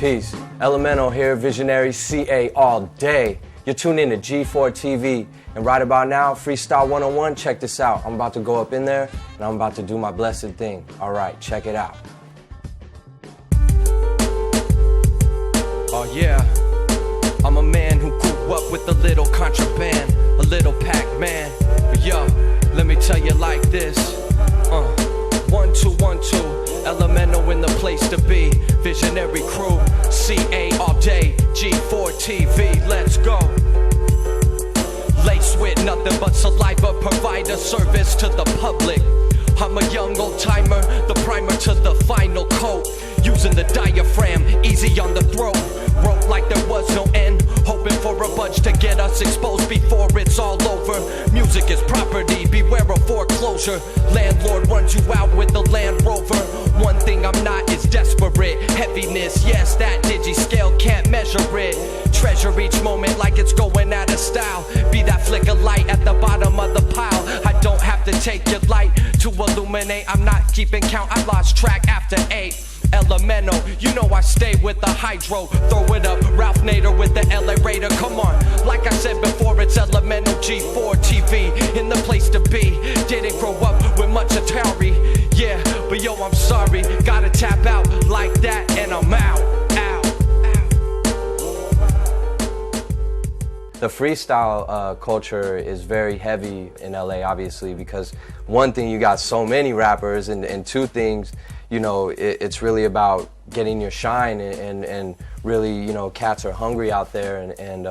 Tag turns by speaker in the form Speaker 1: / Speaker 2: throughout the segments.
Speaker 1: Peace. LMNO here, Visionaries, CA all day. You're tuned in to G4 TV. And right about now, Freestyle 101, check this out. I'm about to go up in there, and I'm about to do my blessed thing. All right, check it out. Oh yeah, I'm a man who grew up with a little contraband, a little Pac-Man. But yo, let me tell you like this. 1, 2, 1, 2, LMNO in the place to be. Visionary crew, CA all day, G4 TV, let's go. Laced with nothing but saliva, provide a service to the public. I'm a young old timer, the primer to the final coat. Using the diaphragm, easy on the throat. Wrote like there was no end, hoping for a bunch to get us exposed before it's all over. Music is property, beware of foreclosure. Landlord runs you out with the Land Rover. One thing I'm not is desperate. Heaviness, yes, that digi-scale can't measure it. Treasure each moment like it's going out of style. Be that flicker light at the bottom of the pile. I don't have to take your light to illuminate. I'm not keeping count, I lost track after 8. LMNO, you know I stay with the hydro. Throw it up, Ralph Nader with the LA Raider. Come on, like I said before, it's LMNO G4 TV, in the place to be. Didn't grow up with much Atari, yeah, but yo, I'm sorry. Gotta tap out like that and I'm out. The freestyle culture is very heavy in LA, obviously, because one thing, you got so many rappers, and two things, you know, it's really about getting your shine, and really, you know, cats are hungry out there, and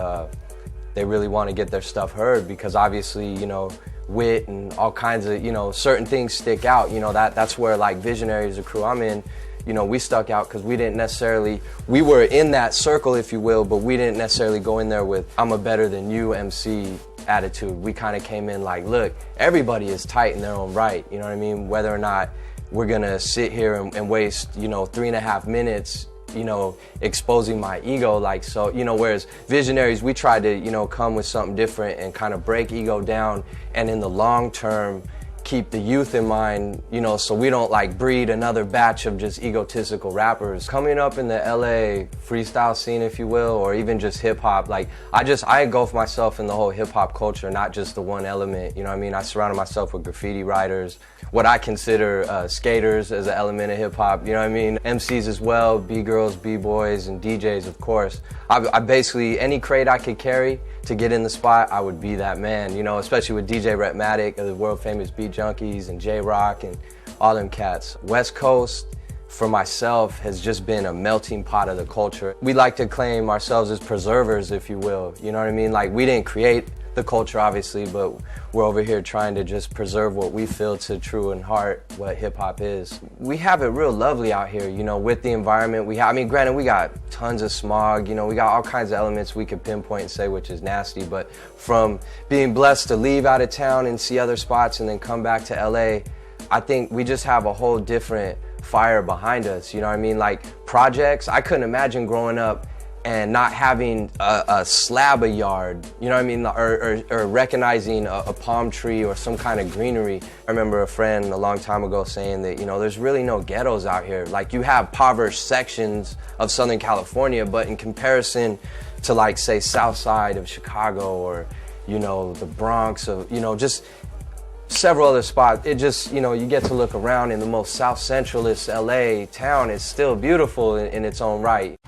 Speaker 1: they really want to get their stuff heard, because obviously, you know, wit and all kinds of, you know, certain things stick out. You know, that's where, like, Visionaries, the crew I'm in, you know, we stuck out because we didn't necessarily, we were in that circle, if you will, but we didn't necessarily go in there with, I'm a better than you MC attitude. We kind of came in like, look, everybody is tight in their own right, you know what I mean? Whether or not we're gonna sit here and waste, you know, 3.5 minutes, you know, exposing my ego, like, so, you know, whereas Visionaries, we tried to, you know, come with something different and kind of break ego down, and in the long term, keep the youth in mind, you know, so we don't like breed another batch of just egotistical rappers. Coming up in the LA freestyle scene, if you will, or even just hip hop, like I engulf myself in the whole hip hop culture, not just the one element, you know what I mean? I surrounded myself with graffiti writers, what I consider skaters as an element of hip hop, you know what I mean? MCs as well, B-girls, B-boys, and DJs, of course. I basically, any crate I could carry to get in the spot, I would be that man, you know, especially with DJ Rhetmatic, the world famous Beat Junkies, and J-Rock, and all them cats. West Coast, for myself, has just been a melting pot of the culture. We like to claim ourselves as preservers, if you will, you know what I mean? Like, we didn't create the culture, obviously, but we're over here trying to just preserve what we feel to true in heart, what hip-hop is. We have it real lovely out here, you know, with the environment we have. I mean, granted, we got tons of smog, you know, we got all kinds of elements we could pinpoint and say which is nasty, but from being blessed to leave out of town and see other spots and then come back to LA, I think we just have a whole different fire behind us, you know what I mean? Like, projects, I couldn't imagine growing up and not having a slab of yard, you know what I mean, or recognizing a palm tree or some kind of greenery. I remember a friend a long time ago saying that, you know, there's really no ghettos out here. Like, you have impoverished sections of Southern California, but in comparison to, like, say, South Side of Chicago, or, you know, the Bronx, of, you know, just several other spots, it just, you know, you get to look around in the most South Centralist LA town. It's still beautiful in its own right.